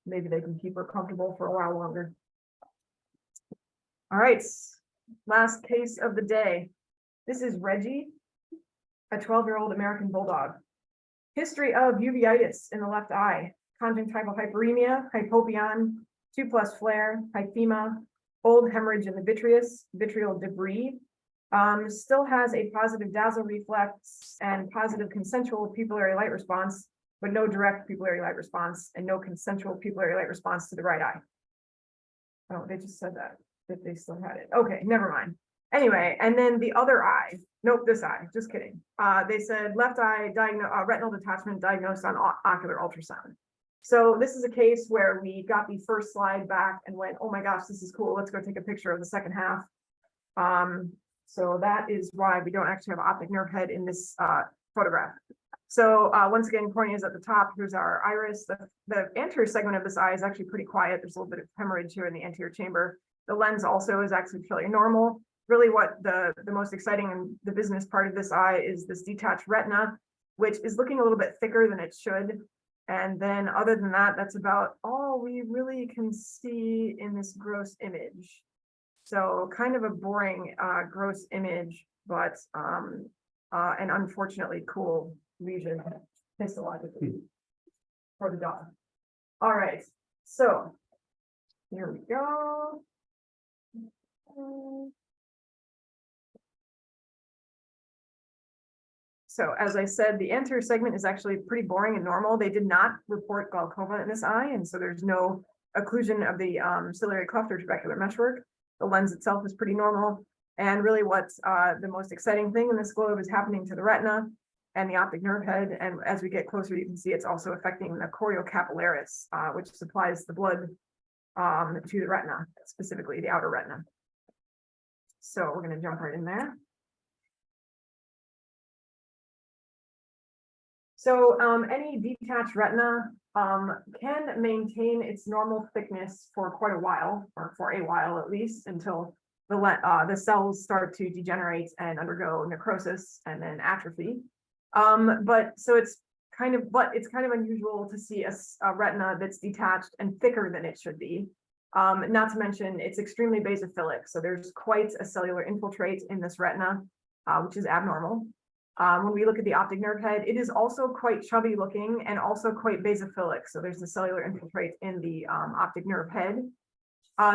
maybe they can keep her comfortable for a while longer. All right, last case of the day. This is Reggie, a 12-year-old American bulldog. History of uveitis in the left eye, conjunctival hyperemia, hypopion, 2+ flare, hyphema, old hemorrhage in the vitreous, vitreal debris. Still has a positive dazzle reflex and positive consensual pupillary light response, but no direct pupillary light response and no consensual pupillary light response to the right eye. Oh, they just said that they still had it. Okay, never mind. Anyway, and then the other eye, nope, this eye, just kidding. They said left eye retinal detachment diagnosed on ocular ultrasound. So this is a case where we got the first slide back and went, oh my gosh, this is cool. Let's go take a picture of the second half. So that is why we don't actually have optic nerve head in this photograph. So once again, cornea is at the top. Here's our iris. The anterior segment of this eye is actually pretty quiet. There's a little bit of hemorrhage here in the anterior chamber. The lens also is actually fairly normal. Really what the most exciting and the business part of this eye is this detached retina, which is looking a little bit thicker than it should. And then other than that, that's about all we really can see in this gross image. So kind of a boring gross image, but an unfortunately cool lesion histologically for the dog. All right, so here we go. So as I said, the anterior segment is actually pretty boring and normal. They did not report glaucoma in this eye, and so there's no occlusion of the ciliary cleft or trabecular meshwork. The lens itself is pretty normal. And really what's the most exciting thing in this globe is happening to the retina and the optic nerve head. And as we get closer, you can see it's also affecting the choriocapillaris, which supplies the blood to the retina, specifically the outer retina. So we're going to jump right in there. So any detached retina can maintain its normal thickness for quite a while, or for a while at least, until the cells start to degenerate and undergo necrosis and then atrophy. But it's kind of unusual to see a retina that's detached and thicker than it should be. Not to mention it's extremely basophilic. So there's quite a cellular infiltrate in this retina, which is abnormal. When we look at the optic nerve head, it is also quite chubby looking and also quite basophilic. So there's the cellular infiltrate in the optic nerve head.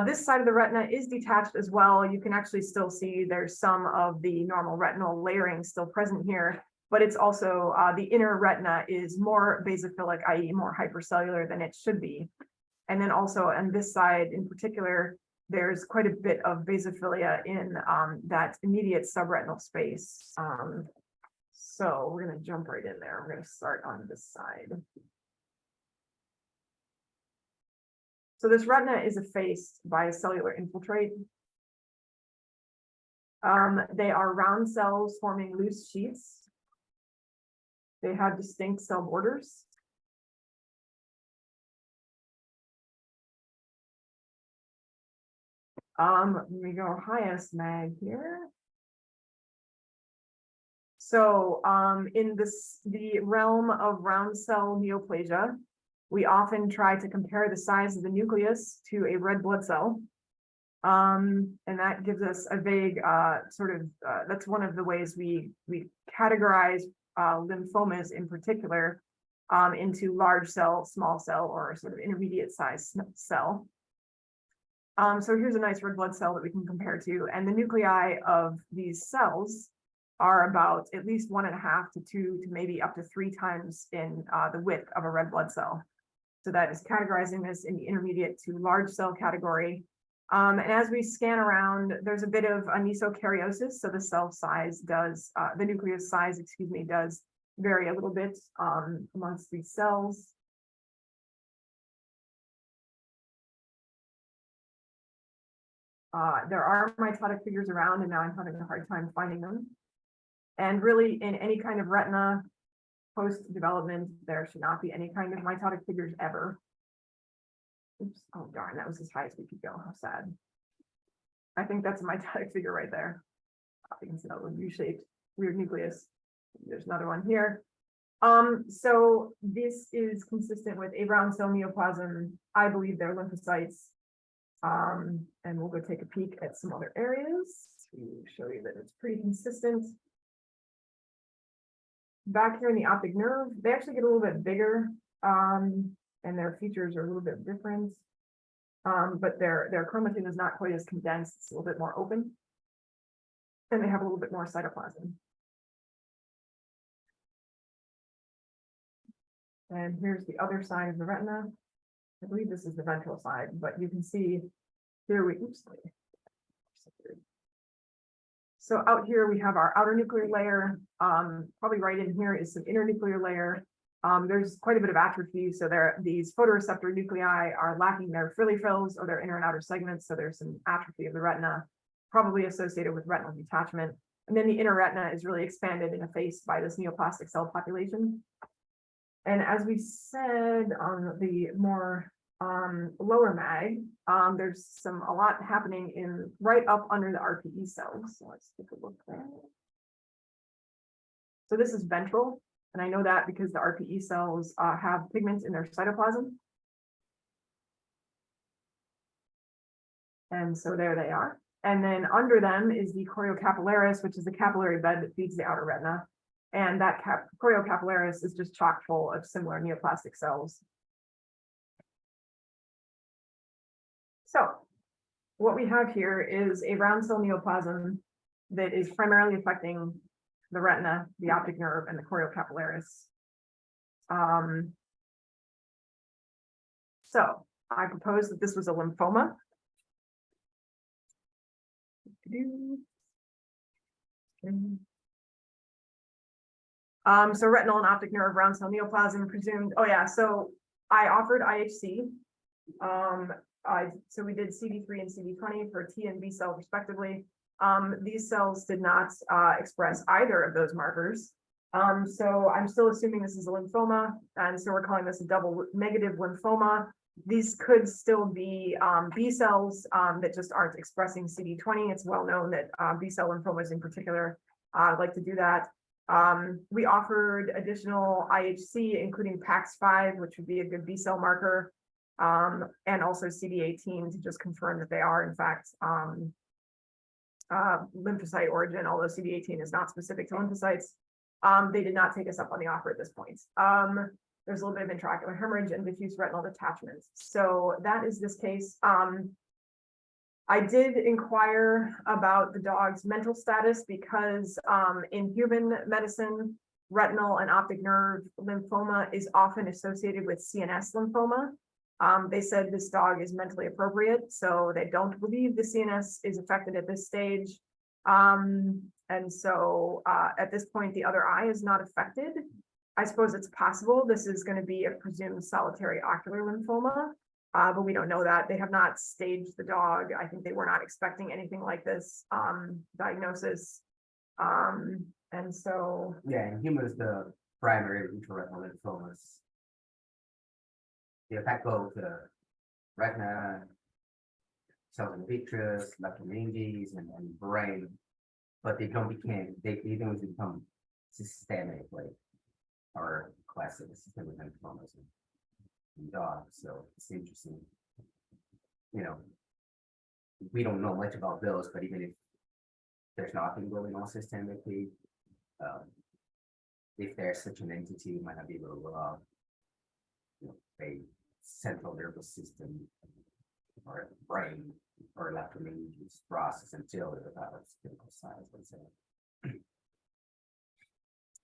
This side of the retina is detached as well. You can actually still see there's some of the normal retinal layering still present here, but it's also the inner retina is more basophilic, i.e. more hypercellular than it should be. And then also on this side in particular, there's quite a bit of basophilia in that immediate subretinal space. So we're going to jump right in there. We're going to start on this side. So this retina is effaced by a cellular infiltrate. They are round cells forming loose sheets. They have distinct cell borders. Let me go highest mag here. So in the realm of round cell neoplasia, we often try to compare the size of the nucleus to a red blood cell. And that gives us a vague that's one of the ways we categorize lymphomas in particular into large cell, small cell, or sort of intermediate size cell. So here's a nice red blood cell that we can compare to, and the nuclei of these cells are about at least 1.5 to 2 to maybe up to 3 times in the width of a red blood cell. So that is categorizing this in the intermediate to large cell category. And as we scan around, there's a bit of anisocariosis. So the cell size does, the nucleus size, does vary a little bit amongst these cells. There are mitotic figures around, and now I'm having a hard time finding them. And really, in any kind of retina post-development, there should not be any kind of mitotic figures ever. Oops, oh darn, that was as high as we could go. How sad. I think that's a mitotic figure right there. You can see that little U-shaped weird nucleus. There's another one here. So this is consistent with a round cell neoplasm. I believe they're lymphocytes. And we'll go take a peek at some other areas to show you that it's pretty consistent. Back here in the optic nerve, they actually get a little bit bigger, and their features are a little bit different. But their chromatin is not quite as condensed, it's a little bit more open. And they have a little bit more cytoplasm. And here's the other side of the retina. I believe this is the ventral side, but you can see here so out here we have our outer nuclear layer. Probably right in here is some inner nuclear layer. There's quite a bit of atrophy, so these photoreceptor nuclei are lacking their frilly frills or their inner and outer segments, so there's some atrophy of the retina, probably associated with retinal detachment. And then the inner retina is really expanded and effaced by this neoplastic cell population. And as we said on the more lower mag, there's a lot happening in right up under the RPE cells. So let's take a look there. So this is ventral, and I know that because the RPE cells have pigments in their cytoplasm. And so there they are. And then under them is the choriocapillaris, which is the capillary bed that feeds the outer retina. And that choriocapillaris is just chock full of similar neoplastic cells. So what we have here is a round cell neoplasm that is primarily affecting the retina, the optic nerve, and the choriocapillaris. So I propose that this was a lymphoma. So retinal and optic nerve, round cell neoplasm presumed. Oh yeah, so I offered IHC. So we did CD3 and CD20 for T and B cell respectively. These cells did not express either of those markers. So I'm still assuming this is a lymphoma, and so we're calling this a double negative lymphoma. These could still be B cells that just aren't expressing CD20. It's well known that B cell lymphomas in particular like to do that. We offered additional IHC, including PAX5, which would be a good B cell marker, and also CD18 to just confirm that they are in fact lymphocyte origin, although CD18 is not specific to lymphocytes. They did not take us up on the offer at this point. There's a little bit of intraocular hemorrhage and diffuse retinal detachment. So that is this case. I did inquire about the dog's mental status because in human medicine, retinal and optic nerve lymphoma is often associated with CNS lymphoma. They said this dog is mentally appropriate, so they don't believe the CNS is affected at this stage. And so at this point, the other eye is not affected. I suppose it's possible this is going to be a presumed solitary ocular lymphoma, but we don't know that. They have not staged the dog. I think they were not expecting anything like this diagnosis. And so. Yeah, in humans, the primary intraretinal lymphomas, they attack both the retina, cells in the vitreous, lateral meninges, and brain, but they don't become systemic, like our classic systemic lymphomas in dogs. So it's interesting. You know, we don't know much about those, but even if there's nothing going on systemically, if there's such an entity, it might not be able to a central nervous system or brain or lateral meninges process until it develops clinical signs, let's say.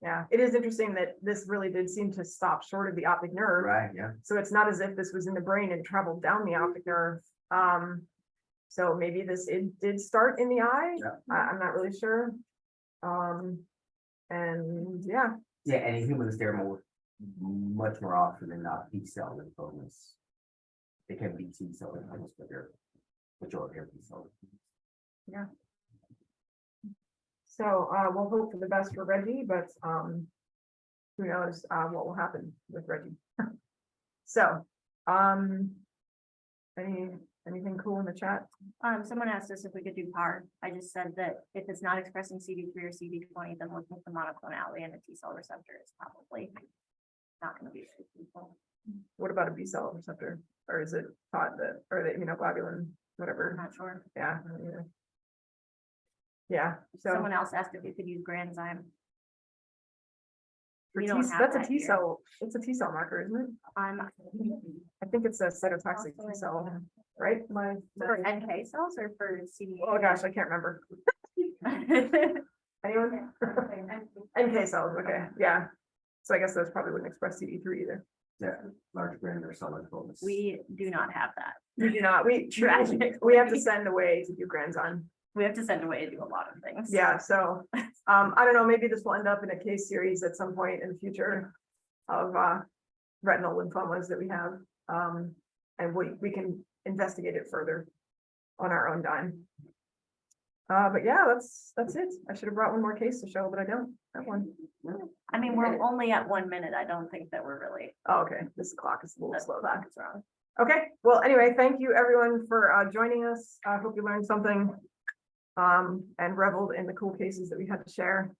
Yeah, it is interesting that this really did seem to stop short of the optic nerve. Right, yeah. So it's not as if this was in the brain and traveled down the optic nerve. So maybe it did start in the eye. Yeah. I'm not really sure. And yeah. Yeah, and in humans, they're much more often than not B cell lymphomas. They can be T cell lymphomas, but they're majority of B cell lymphomas. Yeah. So we'll hope for the best for Reggie, but who knows what will happen with Reggie. So anything cool in the chat? Someone asked us if we could do PAR. I just said that if it's not expressing CD3 or CD20, then looking at the monoclonality and the T cell receptor is probably not going to be useful. What about a B cell receptor? Or is it thought that, or the immunoglobulin, whatever? I'm not sure. Yeah. I don't either. Yeah. So Someone else asked if we could use granzyme. for we T, don't have that's a that T here. cell. It's a T cell marker, isn't it? I think it's a cytotoxic T cell, right? For NK cells or for CD? Oh gosh, I can't remember. Anyone? NK cells. Okay. Yeah. So I guess those probably wouldn't express CD3 either. Yeah, large granular cell lymphomas. We do not have that. We do not. We have to send away to do granzyme. We have to send away to do a lot of things. Yeah, so I don't know, maybe this will end up in a case series at some point in the future of retinal lymphomas that we have. And we can investigate it further on our own dime. But yeah, that's it. I should have brought one more case to show, but I don't have one. I mean, we're only at 1 minute. I don't think that we're really. Oh, okay, this clock is a little That slow. clock is wrong. Okay, well, anyway, thank you everyone for joining us. I hope you learned something and reveled in the cool cases that we had to share.